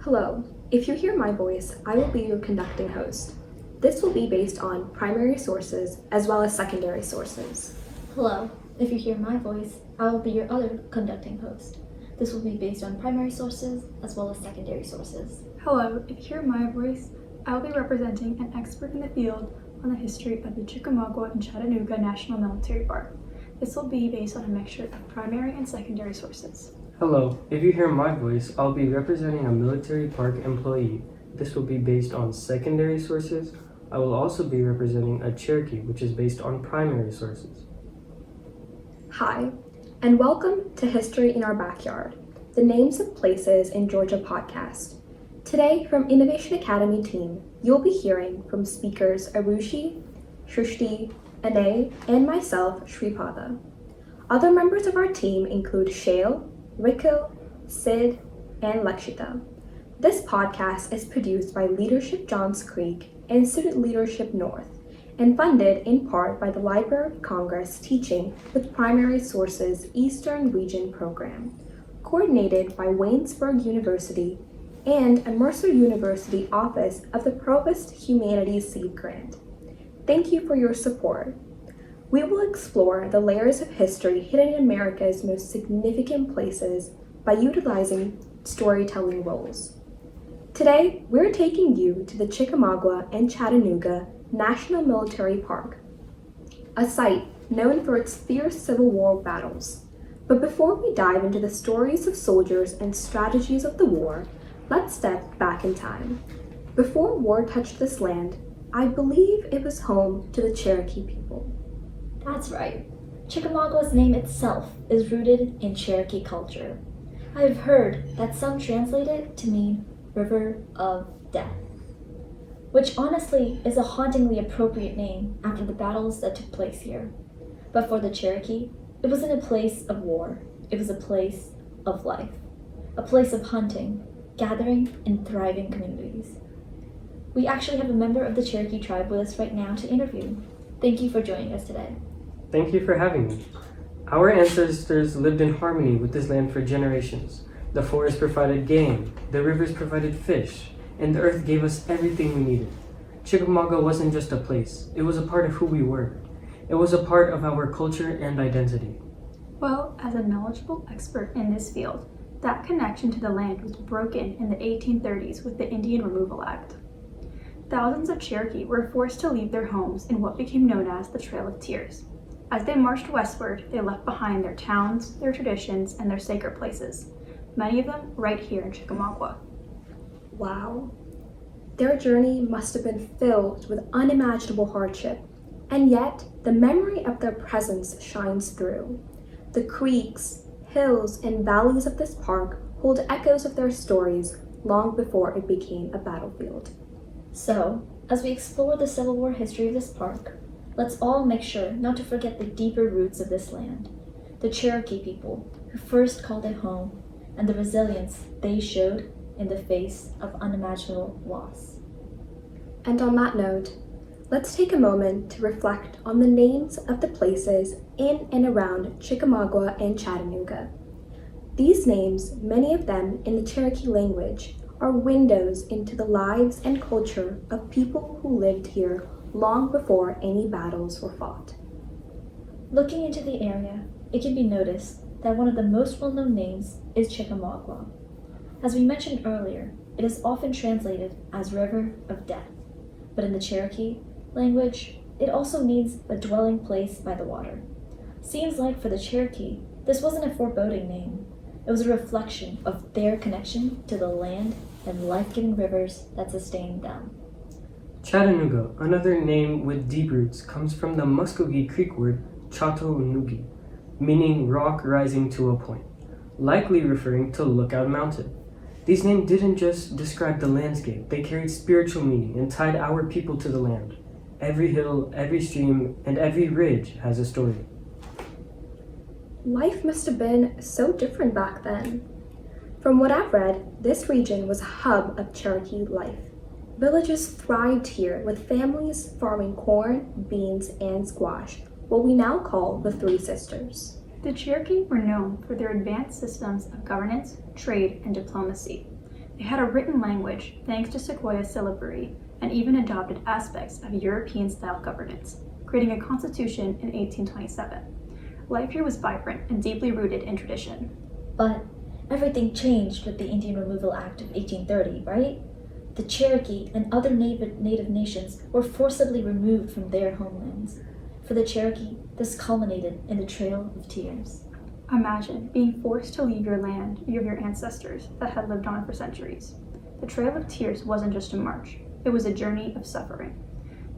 Hello. If you hear my voice, I will be your conducting host. This will be based on primary sources as well as secondary sources. Hello. If you hear my voice, I will be your other conducting host. This will be based on primary sources as well as secondary sources. Hello. If you hear my voice, I will be representing an expert in the field on the history of the Chickamauga and Chattanooga National Military Park. This will be based on a mixture of primary and secondary sources. Hello, if you hear my voice, I'll be representing a military park employee. This will be based on secondary sources. I will also be representing a Cherokee, which is based on primary sources. Hi, and welcome to History in Our Backyard, the Names of Places in Georgia podcast. Today, from Innovation Academy team, you'll be hearing from speakers Arushi, Shrishti, Anay, and myself, Shripada. Other members of our team include Shail, Riku, Sid, and Lakshita. This podcast is produced by Leadership Johns Creek and Student Leadership North, and funded in part by the Library of Congress Teaching with Primary Sources Eastern Region program, coordinated by Waynesburg University and a Mercer University Office of the Provost Humanities Seed Grant. Thank you for your support. We will explore the layers of history hidden in America's most significant places by utilizing storytelling roles. Today, we're taking you to the Chickamauga and Chattanooga National Military Park, a site known for its fierce Civil War battles. But before we dive into the stories of soldiers and strategies of the war, let's step back in time. Before war touched this land, I believe it was home to the Cherokee people. That's right. Chickamauga's name itself is rooted in Cherokee culture. I have heard that some translate it to mean River of Death, which honestly is a hauntingly appropriate name after the battles that took place here. But for the Cherokee, it wasn't a place of war. It was a place of life, a place of hunting, gathering, and thriving communities. We actually have a member of the Cherokee tribe with us right now to interview. Thank you for joining us today. Thank you for having me. Our ancestors lived in harmony with this land for generations. The forest provided game, the rivers provided fish, and the earth gave us everything we needed. Chickamauga wasn't just a place, it was a part of who we were. It was a part of our culture and identity. Well, as a knowledgeable expert in this field, that connection to the land was broken in the 1830s with the Indian Removal Act. Thousands of Cherokee were forced to leave their homes in what became known as the Trail of Tears. As they marched westward, they left behind their towns, their traditions, and their sacred places, many of them right here in Chickamauga. Wow. Their journey must have been filled with unimaginable hardship, and yet the memory of their presence shines through. The creeks, hills, and valleys of this park hold echoes of their stories long before it became a battlefield. So, as we explore the Civil War history of this park, let's all make sure not to forget the deeper roots of this land, the Cherokee people who first called it home, and the resilience they showed in the face of unimaginable loss. And on that note, let's take a moment to reflect on the names of the places in and around Chickamauga and Chattanooga. These names, many of them in the Cherokee language, are windows into the lives and culture of people who lived here long before any battles were fought. Looking into the area, it can be noticed that one of the most well-known names is Chickamauga. As we mentioned earlier, it is often translated as River of Death, but in the Cherokee language, it also means a dwelling place by the water. Seems like for the Cherokee, this wasn't a foreboding name. It was a reflection of their connection to the land and life-giving rivers that sustained them. Chattanooga, another name with deep roots, comes from the Muskogee Creek word Chattanooga, meaning rock rising to a point, likely referring to Lookout Mountain. These names didn't just describe the landscape, they carried spiritual meaning and tied our people to the land. Every hill, every stream, and every ridge has a story. Life must have been so different back then. From what I've read, this region was a hub of Cherokee life. Villages thrived here with families farming corn, beans, and squash, what we now call the Three Sisters. The Cherokee were known for their advanced systems of governance, trade, and diplomacy. They had a written language thanks to Sequoia syllabary and even adopted aspects of European-style governance, creating a constitution in 1827. Life here was vibrant and deeply rooted in tradition. But everything changed with the Indian Removal Act of 1830, right? The Cherokee and other native nations were forcibly removed from their homelands. For the Cherokee, this culminated in the Trail of Tears. Imagine being forced to leave your land, of your ancestors that had lived on for centuries. The Trail of Tears wasn't just a march, it was a journey of suffering.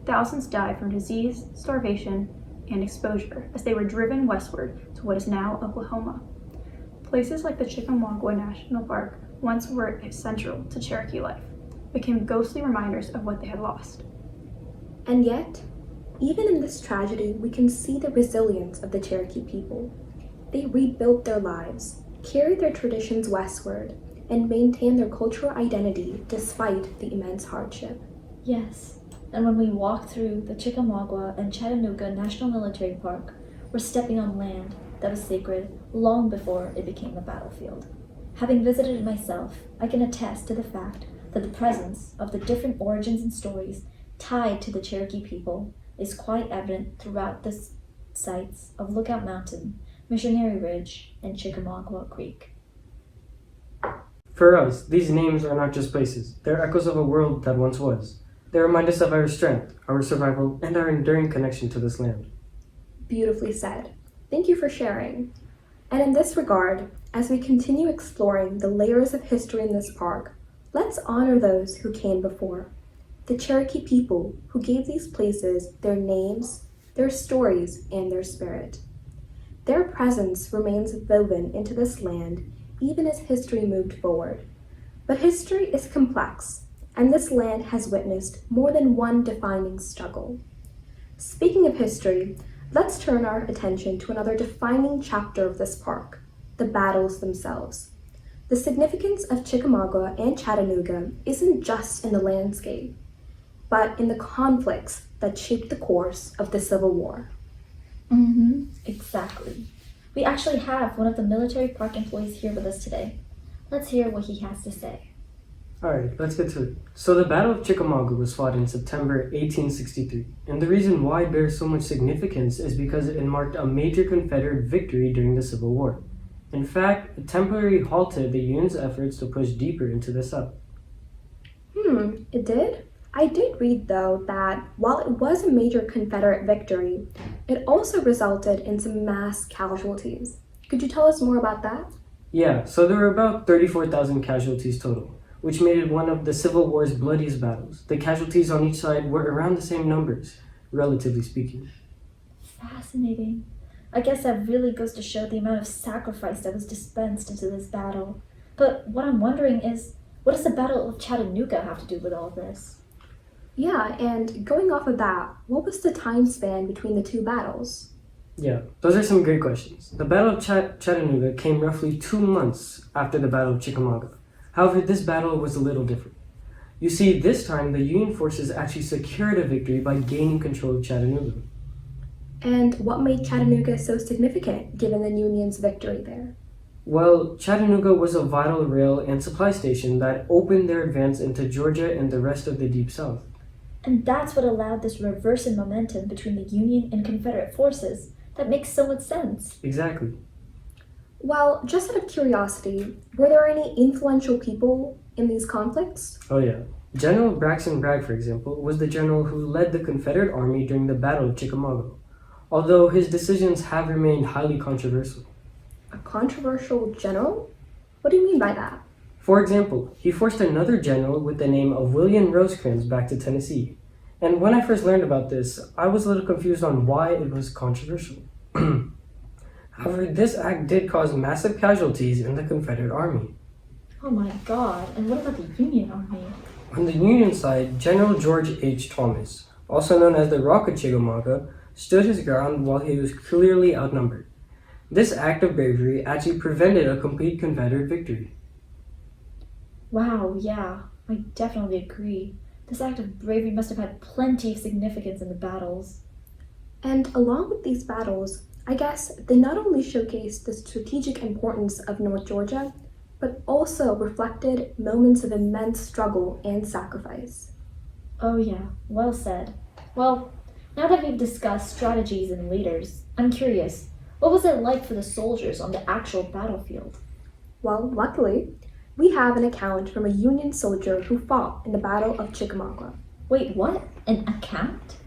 Thousands died from disease, starvation, and exposure as they were driven westward to what is now Oklahoma. Places like the Chickamauga National Park, once were central to Cherokee life, became ghostly reminders of what they had lost. And yet, even in this tragedy, we can see the resilience of the Cherokee people. They rebuilt their lives, carried their traditions westward, and maintained their cultural identity despite the immense hardship. Yes, and when we walk through the Chickamauga and Chattanooga National Military Park, we're stepping on land that was sacred long before it became a battlefield. Having visited it myself, I can attest to the fact that the presence of the different origins and stories tied to the Cherokee people is quite evident throughout the sites of Lookout Mountain, Missionary Ridge, and Chickamauga Creek. For us, these names are not just places, they're echoes of a world that once was. They remind us of our strength, our survival, and our enduring connection to this land. Beautifully said. Thank you for sharing. And in this regard, as we continue exploring the layers of history in this park, let's honor those who came before. The Cherokee people who gave these places their names, their stories, and their spirit. Their presence remains woven into this land even as history moved forward. But history is complex, and this land has witnessed more than one defining struggle. Speaking of history, let's turn our attention to another defining chapter of this park, the battles themselves. The significance of Chickamauga and Chattanooga isn't just in the landscape, but in the conflicts that shaped the course of the Civil War. Exactly. We actually have one of the military park employees here with us today. Let's hear what he has to say. Alright, let's get to it. So the Battle of Chickamauga was fought in September 1863, and the reason why it bears so much significance is because it marked a major Confederate victory during the Civil War. In fact, it temporarily halted the Union's efforts to push deeper into the South. It did? I did read, though, that while it was a major Confederate victory, it also resulted in some mass casualties. Could you tell us more about that? Yeah, so there were about 34,000 casualties total, which made it one of the Civil War's bloodiest battles. The casualties on each side were around the same numbers, relatively speaking. Fascinating. I guess that really goes to show the amount of sacrifice that was dispensed into this battle. But what I'm wondering is, what does the Battle of Chattanooga have to do with all this? Yeah, and going off of that, what was the time span between the two battles? Yeah, those are some great questions. The Battle of Chattanooga came roughly 2 months after the Battle of Chickamauga. However, this battle was a little different. You see, this time the Union forces actually secured a victory by gaining control of Chattanooga. And what made Chattanooga so significant given the Union's victory there? Well, Chattanooga was a vital rail and supply station that opened their advance into Georgia and the rest of the Deep South. And that's what allowed this reverse in momentum between the Union and Confederate forces. That makes so much sense. Exactly. Well, just out of curiosity, were there any influential people in these conflicts? Oh yeah. General Braxton Bragg, for example, was the general who led the Confederate Army during the Battle of Chickamauga, although his decisions have remained highly controversial. A controversial general? What do you mean by that? For example, he forced another general with the name of William Rosecrans back to Tennessee. And when I first learned about this, I was a little confused on why it was controversial. However, this act did cause massive casualties in the Confederate Army. Oh my god, and what about the Union Army? On the Union side, General George H. Thomas, also known as the Rock of Chickamauga, stood his ground while he was clearly outnumbered. This act of bravery actually prevented a complete Confederate victory. Wow, yeah, I definitely agree. This act of bravery must have had plenty of significance in the battles. And along with these battles, I guess they not only showcased the strategic importance of North Georgia, but also reflected moments of immense struggle and sacrifice. Oh, yeah, well said. Well, now that we've discussed strategies and leaders, I'm curious, what was it like for the soldiers on the actual battlefield? Well, luckily, we have an account from a Union soldier who fought in the Battle of Chickamauga. Wait, what? An account?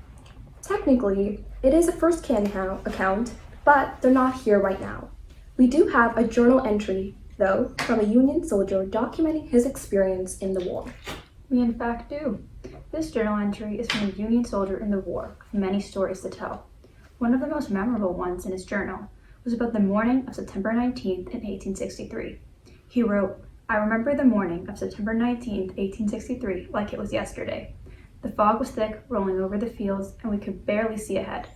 Technically, it is a first-hand account, but they're not here right now. We do have a journal entry, though, from a Union soldier documenting his experience in the war. We in fact do. This journal entry is from a Union soldier in the war with many stories to tell. One of the most memorable ones in his journal was about the morning of September 19th in 1863. He wrote, "I remember the morning of September 19th, 1863, like it was yesterday. The fog was thick, rolling over the fields, and we could barely see ahead.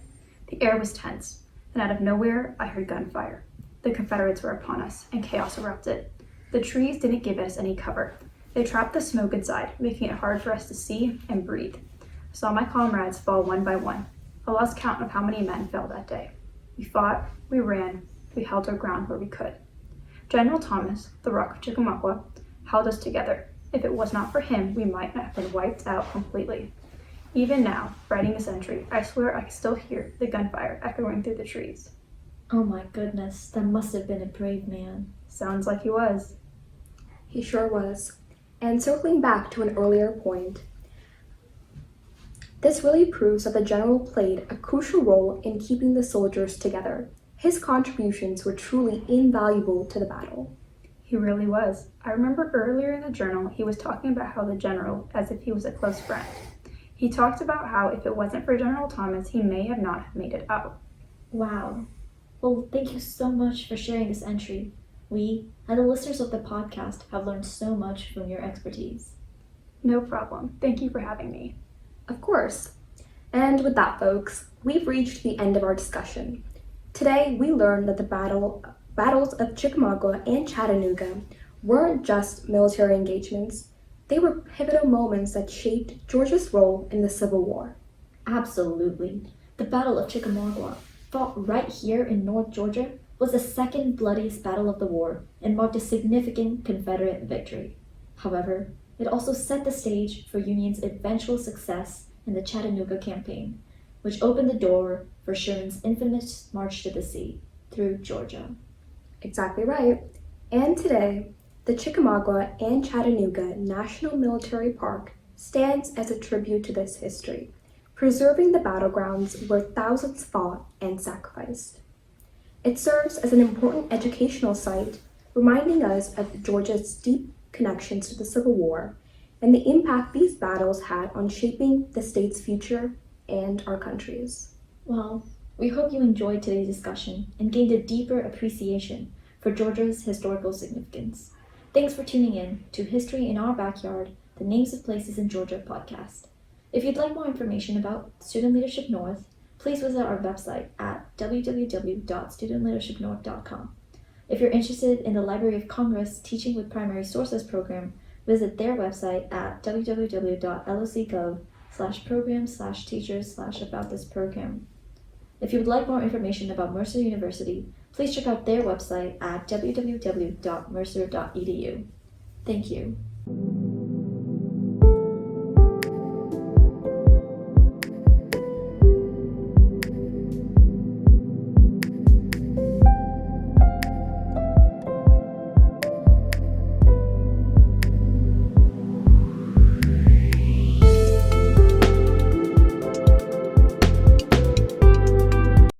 The air was tense, and out of nowhere, I heard gunfire. The Confederates were upon us, and chaos erupted. The trees didn't give us any cover. They trapped the smoke inside, making it hard for us to see and breathe. I saw my comrades fall one by one. I lost count of how many men fell that day. We fought, we ran, we held our ground where we could. General Thomas, the Rock of Chickamauga, held us together. If it was not for him, we might have been wiped out completely. Even now, writing this entry, I swear I can still hear the gunfire echoing through the trees." Oh my goodness, that must have been a brave man. Sounds like he was. He sure was. And circling back to an earlier point, this really proves that the general played a crucial role in keeping the soldiers together. His contributions were truly invaluable to the battle. He really was. I remember earlier in the journal, he was talking about how the general, as if he was a close friend. He talked about how if it wasn't for General Thomas, he may have not made it out. Wow. Well, thank you so much for sharing this entry. We, and the listeners of the podcast, have learned so much from your expertise. No problem. Thank you for having me. Of course. And with that, folks, we've reached the end of our discussion. Today, we learned that the battles of Chickamauga and Chattanooga weren't just military engagements. They were pivotal moments that shaped Georgia's role in the Civil War. Absolutely. The Battle of Chickamauga, fought right here in North Georgia, was the second bloodiest battle of the war and marked a significant Confederate victory. However, it also set the stage for Union's eventual success in the Chattanooga campaign, which opened the door for Sherman's infamous March to the Sea through Georgia. Exactly right. And today, the Chickamauga and Chattanooga National Military Park stands as a tribute to this history, preserving the battlegrounds where thousands fought and sacrificed. It serves as an important educational site, reminding us of Georgia's deep connections to the Civil War and the impact these battles had on shaping the state's future and our country's. Well, we hope you enjoyed today's discussion and gained a deeper appreciation for Georgia's historical significance. Thanks for tuning in to History in Our Backyard, the Names of Places in Georgia podcast. If you'd like more information about Student Leadership North, please visit our website at www.studentleadershipnorth.com. If you're interested in the Library of Congress Teaching with Primary Sources program, visit their website at www.loc.gov/programs/teachers/about this program. If you would like more information about Mercer University, please check out their website at www.mercer.edu. Thank you.